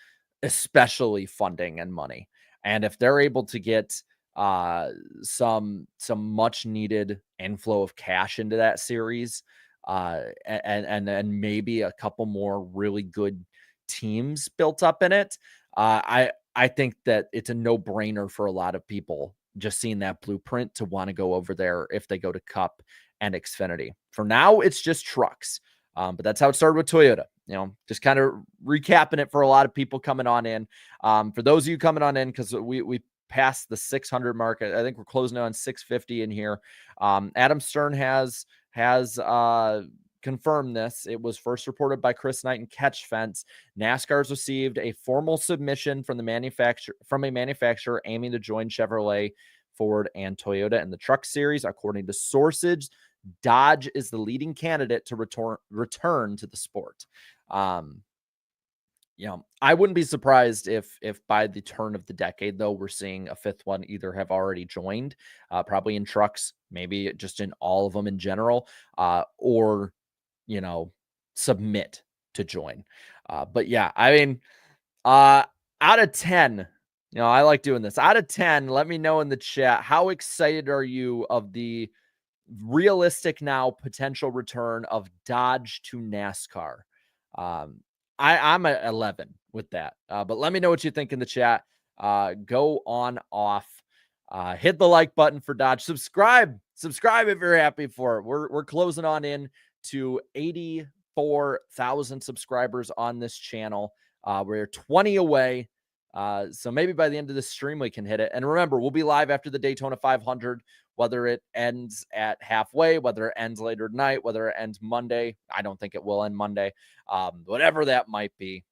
especially funding and money. And if they're able to get some much needed inflow of cash into that series, and maybe a couple more really good teams built up in it, I think that it's a no-brainer for a lot of people just seeing that blueprint to want to go over there if they go to Cup and Xfinity. For now, it's just trucks. But that's how it started with Toyota. Just kind of recapping it for a lot of people coming on in. For those of you coming on in, because we passed the 600 mark. I think we're closing on 650 in here. Adam Stern has confirmed this. It was first reported by Chris Knight and Catch Fence. NASCAR's received a formal submission from a manufacturer aiming to join Chevrolet, Ford, and Toyota in the truck series. According to sources, Dodge is the leading candidate to return to the sport. I wouldn't be surprised if by the turn of the decade, though, we're seeing a fifth one either have already joined, probably in trucks, maybe just in all of them in general, or, submit to join. But yeah, I mean, out of 10, I like doing this. Out of 10, let me know in the chat, how excited are you of the realistic now potential return of Dodge to NASCAR? I'm at 11 with that. But let me know what you think in the chat. Go on off. Hit the like button for Dodge. Subscribe if you're happy for it. We're closing on in to 84,000 subscribers on this channel. We're 20 away. So maybe by the end of this stream, we can hit it. And remember, we'll be live after the Daytona 500, whether it ends at halfway, whether it ends later tonight, whether it ends Monday. I don't think it will end Monday. Whatever that might be.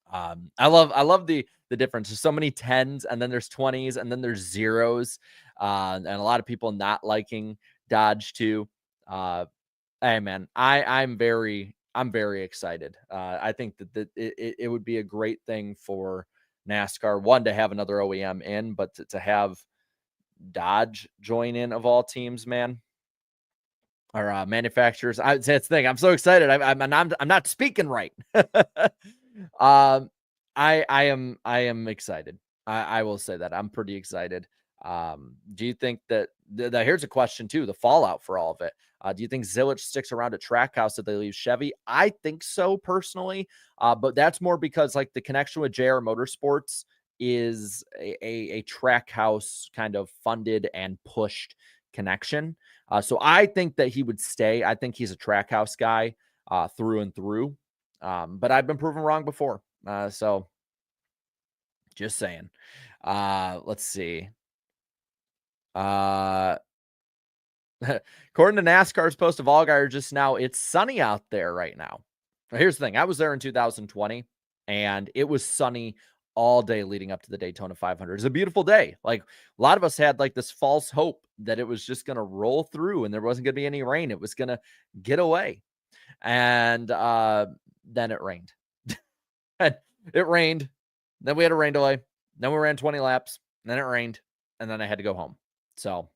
I love the difference. There's so many 10s, and then there's 20s, and then there's zeros. And a lot of people not liking Dodge too. Hey man, I'm very excited. I think that it would be a great thing for NASCAR, one, to have another OEM in, but to have Dodge join in of all teams, man, or manufacturers. It's the thing. I'm so excited. I'm not speaking right. I am excited. I will say that I'm pretty excited. Do you think that here's a question too, the fallout for all of it? Do you think Zilich sticks around at Trackhouse if they leave Chevy? I think so personally. But that's more because like the connection with JR Motorsports is a Trackhouse kind of funded and pushed connection. So I think that he would stay. I think he's a Trackhouse guy through and through. But I've been proven wrong before. So just saying. Let's see. According to NASCAR's post of Allgaier just now, it's sunny out there right now. Here's the thing. I was there in 2020 and it was sunny all day leading up to the Daytona 500. It was a beautiful day. Like a lot of us had like this false hope that it was just going to roll through and there wasn't going to be any rain. It was going to get away. And then it rained. It rained Then we had a rain delay. Then we ran 20 laps. Then it rained. And then I had to go home. So,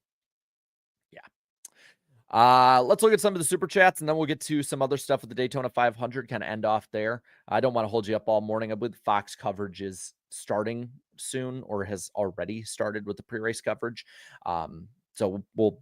yeah. Let's look at some of the super chats, and then we'll get to some other stuff with the Daytona 500, kind of end off there. I don't want to hold you up all morning. I believe Fox coverage is starting soon or has already started with the pre-race coverage. So we'll,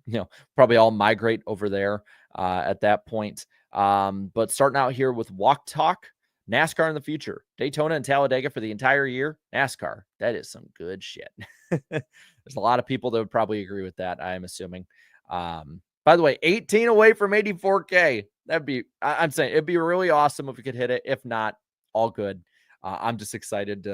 probably all migrate over there at that point. But starting out here with Walk Talk, NASCAR in the future, Daytona and Talladega for the entire year. NASCAR, that is some good shit. There's a lot of people that would probably agree with that, I'm assuming. By the way, 18 away from 84K. That'd be, I'm saying it'd be really awesome if we could hit it. If not, all good. I'm just excited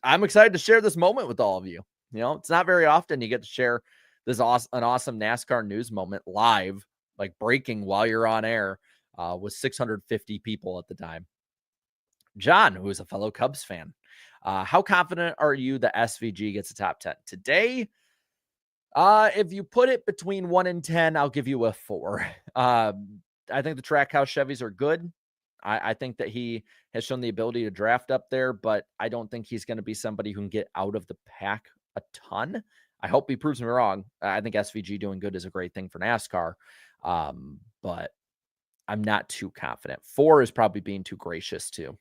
I'm excited to share this moment with all of you. It's not very often you get to share this an awesome NASCAR news moment live, like breaking while you're on air, with 650 people at the time. John, who is a fellow Cubs fan, how confident are you that SVG gets a top 10 today? If you put it between 1 and 10, I'll give you a 4. I think the Trackhouse Chevys are good. I think that he has shown the ability to draft up there, but I don't think he's going to be somebody who can get out of the pack a ton. I hope he proves me wrong. I think SVG doing good is a great thing for NASCAR, but I'm not too confident. 4 is probably being too gracious too.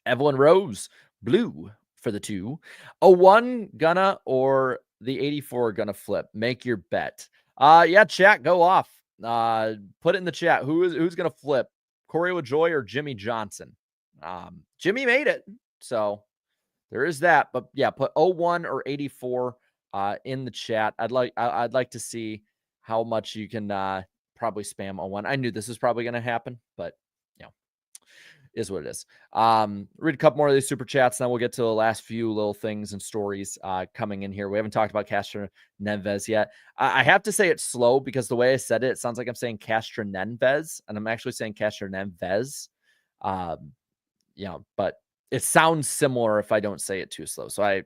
Evelyn Rose, blue for the 2. 01 gonna or the 84 gonna flip. Make your bet. Yeah, chat, go off. Put it in the chat. Who's gonna flip? Corey LaJoy or Jimmy Johnson? Jimmy made it, so there is that. But yeah, put 01 or 84 in the chat. I'd like to see how much you can probably spam 01. I knew this was probably gonna happen, but is what it is. Read a couple more of these super chats, and then we'll get to the last few little things and stories coming in here. We haven't talked about Castroneves yet. I have to say it's slow because the way I said it, it sounds like I'm saying Castroneves, and I'm actually saying Castroneves. But it sounds similar if I don't say it too slow. So I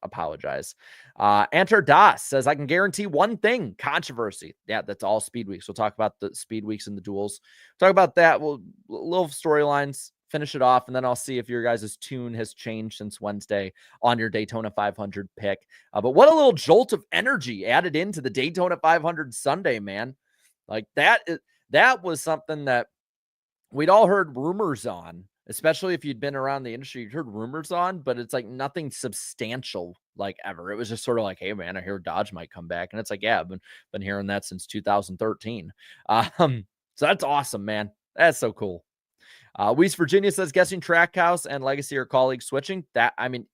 apologize. Antar Das says, I can guarantee one thing, controversy. Yeah, that's all speed weeks. We'll talk about the speed weeks and the duels. Talk about that. We'll little storylines, finish it off, and then I'll see if your guys' tune has changed since Wednesday on your Daytona 500 pick. But what a little jolt of energy added into the Daytona 500 Sunday, man. Like that was something that we'd all heard rumors on, especially if you'd been around the industry, you'd heard rumors on, but it's like nothing substantial like ever. It was just sort of like, hey man, I hear Dodge might come back. And it's like, yeah, I've been hearing that since 2013. So that's awesome, man. That's so cool. West Virginia says, guessing Trackhouse and Legacy are colleagues switching. That, I mean,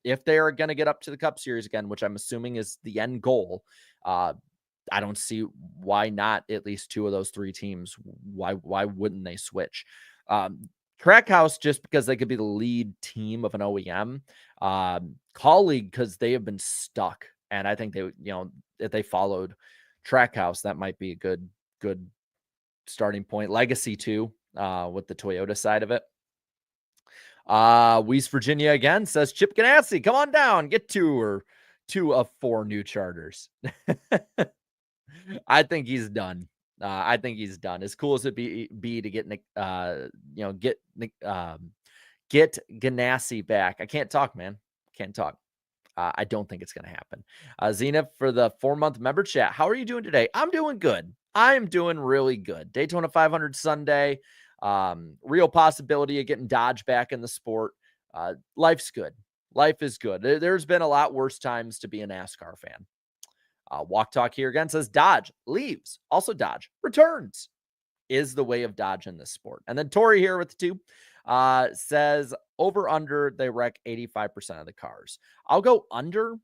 if they are going to get up to the Cup Series again, which I'm assuming is the end goal, I don't see why not at least 2 of those 3 teams. Why wouldn't they switch? Trackhouse, just because they could be the lead team of an OEM. Colleague, because they have been stuck. And I think they, if they followed Trackhouse, that might be a good starting point. Legacy too, with the Toyota side of it. West Virginia again says, Chip Ganassi, come on down, get 2 of 4 new charters. I think he's done. I think he's done. As cool as it be to get Ganassi back. I can't talk, man. Can't talk. I don't think it's going to happen. Zena for the 4-month member chat. How are you doing today? I'm doing good. I'm doing really good. Daytona 500 Sunday. Real possibility of getting Dodge back in the sport. Life's good. Life is good. There's been a lot worse times to be a NASCAR fan. Walk Talk here again says Dodge leaves. Also Dodge returns is the way of Dodge in this sport. And then Tori here with the 2 says over under they wreck 85% of the cars. I'll go under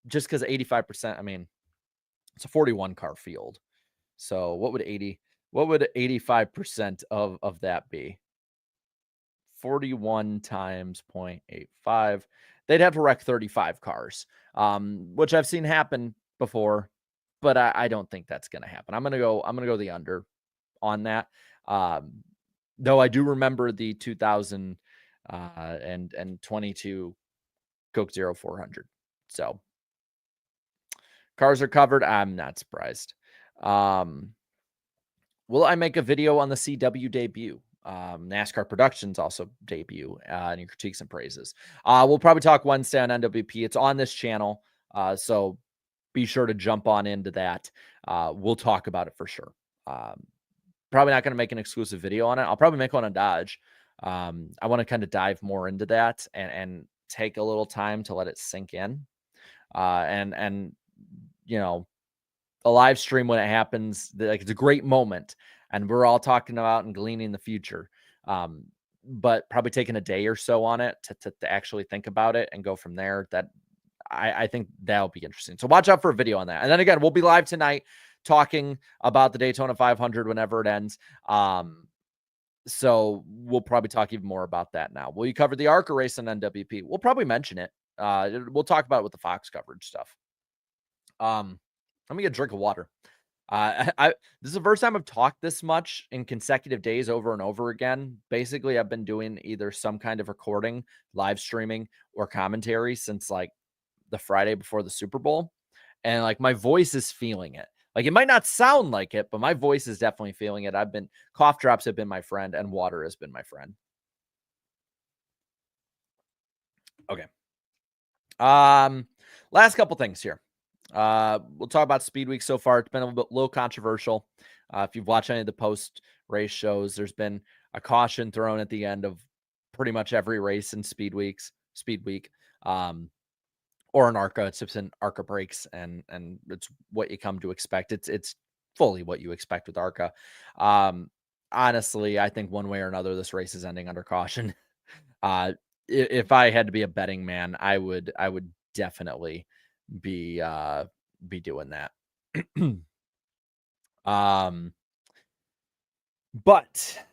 just because 85%, I mean, it's a 41 car field. So what would 85% of that be? 41 times 0.85. They'd have to wreck 35 cars, which I've seen happen before, but I don't think that's going to happen. I'm going to go the under on that. Though I do remember the 2022 Coke 0400. So cars are covered. I'm not surprised. Will I make a video on the CW debut? NASCAR Productions also debut, and your critiques and praises. We'll probably talk Wednesday on NWP. It's on this channel, so be sure to jump on into that. We'll talk about it for sure. Probably not going to make an exclusive video on it. I'll probably make one on Dodge. I want to kind of dive more into that and take a little time to let it sink in. And you know, a live stream when it happens, like it's a great moment, and we're all talking about and gleaning the future. But probably taking a day or so on it to actually think about it and go from there. That I think that'll be interesting. So watch out for a video on that. And then again, we'll be live tonight talking about the Daytona 500 whenever it ends. So we'll probably talk even more about that now. Will you cover the ARCA race on NWP? We'll probably mention it. We'll talk about it with the Fox coverage stuff. Let me get a drink of water. This is the first time I've talked this much in consecutive days over and over again. Basically, I've been doing either some kind of recording, live streaming, or commentary since like the Friday before the Super Bowl. And like my voice is feeling it. Like it might not sound like it, but my voice is definitely feeling it. Cough drops have been my friend, and water has been my friend. Okay. Last couple things here. We'll talk about Speedweek so far. It's been a little controversial. If you've watched any of the post race shows, there's been a caution thrown at the end of pretty much every race in Speed Week, or an ARCA. It's just an ARCA breaks, and it's what you come to expect. It's fully what you expect with ARCA. Honestly, I think one way or another, this race is ending under caution. If I had to be a betting man, I would definitely be doing that. But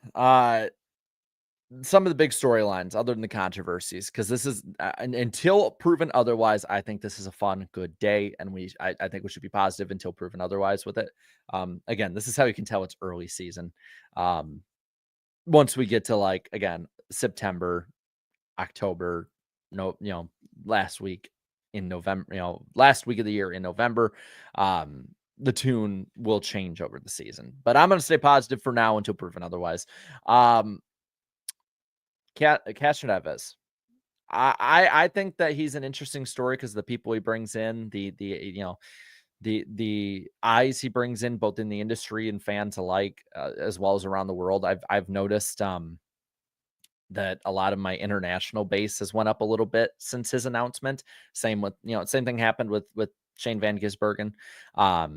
some of the big storylines, other than the controversies, because this is until proven otherwise, I think this is a fun, good day, and I think we should be positive until proven otherwise with it. Again, this is how you can tell it's early season. Once we get to like again September, October, last week in November, last week of the year in November, the tune will change over the season. But I'm going to stay positive for now until proven otherwise. Castroneves. I think that he's an interesting story because the people he brings in, the eyes he brings in, both in the industry and fans alike, as well as around the world. I've noticed that a lot of my international base has went up a little bit since his announcement. Same thing happened with Shane Van Gisbergen. I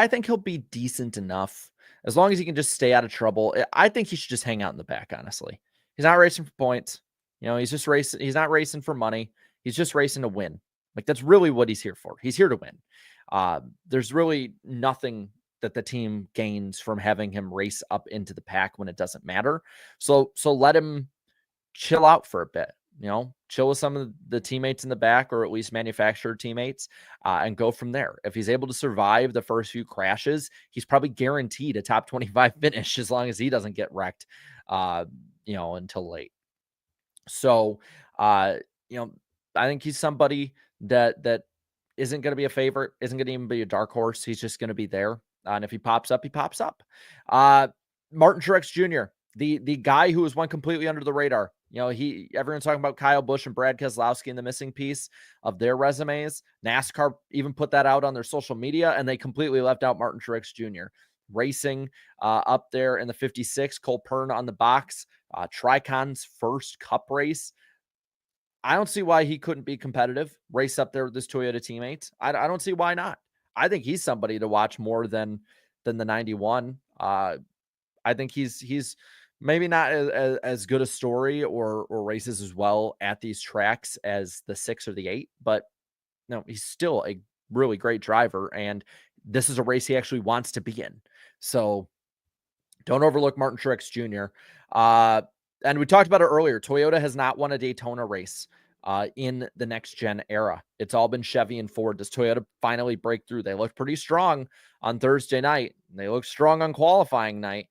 think he'll be decent enough as long as he can just stay out of trouble. I think he should just hang out in the back, honestly. He's not racing for points. He's just racing. He's not racing for money. He's just racing to win. Like that's really what he's here for. He's here to win. There's really nothing that the team gains from having him race up into the pack when it doesn't matter. So let him chill out for a bit, chill with some of the teammates in the back, or at least manufacturer teammates, and go from there. If he's able to survive the first few crashes, he's probably guaranteed a top 25 finish as long as he doesn't get wrecked, until late. So, I think he's somebody that isn't going to be a favorite, isn't going to even be a dark horse. He's just going to be there. And if he pops up, he pops up. Martin Truex Jr., the guy who was one completely under the radar. Everyone's talking about Kyle Busch and Brad Keselowski and the missing piece of their resumes. NASCAR even put that out on their social media, and they completely left out Martin Truex Jr. Racing up there in the 56, Cole Pern on the box, Tricon's first cup race. I don't see why he couldn't be competitive, race up there with his Toyota teammates. I don't see why not. I think he's somebody to watch more than the 91. I think he's maybe not as good a story or races as well at these tracks as the 6 or the 8, but no, he's still a really great driver, and this is a race he actually wants to be in. So don't overlook Martin Truex Jr. And we talked about it earlier. Toyota has not won a Daytona race in the next gen era. It's all been Chevy and Ford. Does Toyota finally break through? They looked pretty strong on Thursday night. They looked strong on qualifying night.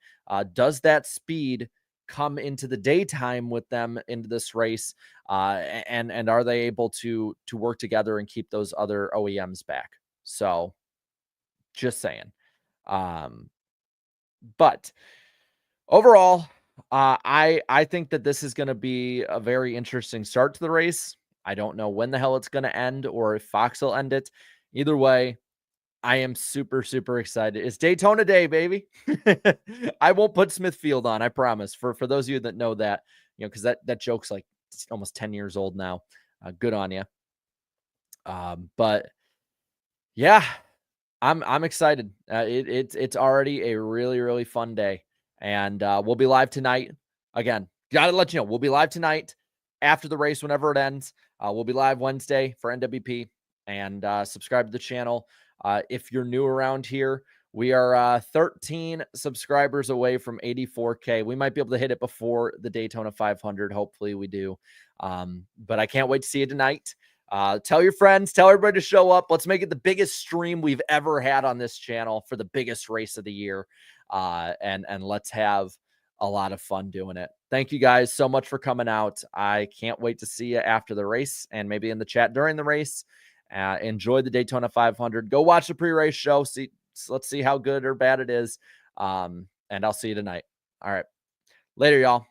Does that speed come into the daytime with them into this race? And are they able to work together and keep those other OEMs back? So just saying. But Overall, I think that this is going to be a very interesting start to the race. I don't know when the hell it's going to end or if Fox will end it. Either way, I am super, super excited. It's Daytona Day, baby. I won't put Smithfield on, I promise. For those of you that know that, because that joke's like almost 10 years old now. Good on you. But yeah, I'm excited. It's already a really, really fun day, and we'll be live tonight. Again, gotta let you know we'll be live tonight after the race whenever it ends. We'll be live Wednesday for NWP, and subscribe to the channel. If you're new around here, we are 13 subscribers away from 84K. We might be able to hit it before the Daytona 500. Hopefully, we do. But I can't wait to see you tonight. Tell your friends, tell everybody to show up. Let's make it the biggest stream we've ever had on this channel for the biggest race of the year. And let's have a lot of fun doing it. Thank you guys so much for coming out. I can't wait to see you after the race and maybe in the chat during the race. Enjoy the Daytona 500. Go watch the pre-race show. Let's see how good or bad it is. And I'll see you tonight. All right. Later, y'all.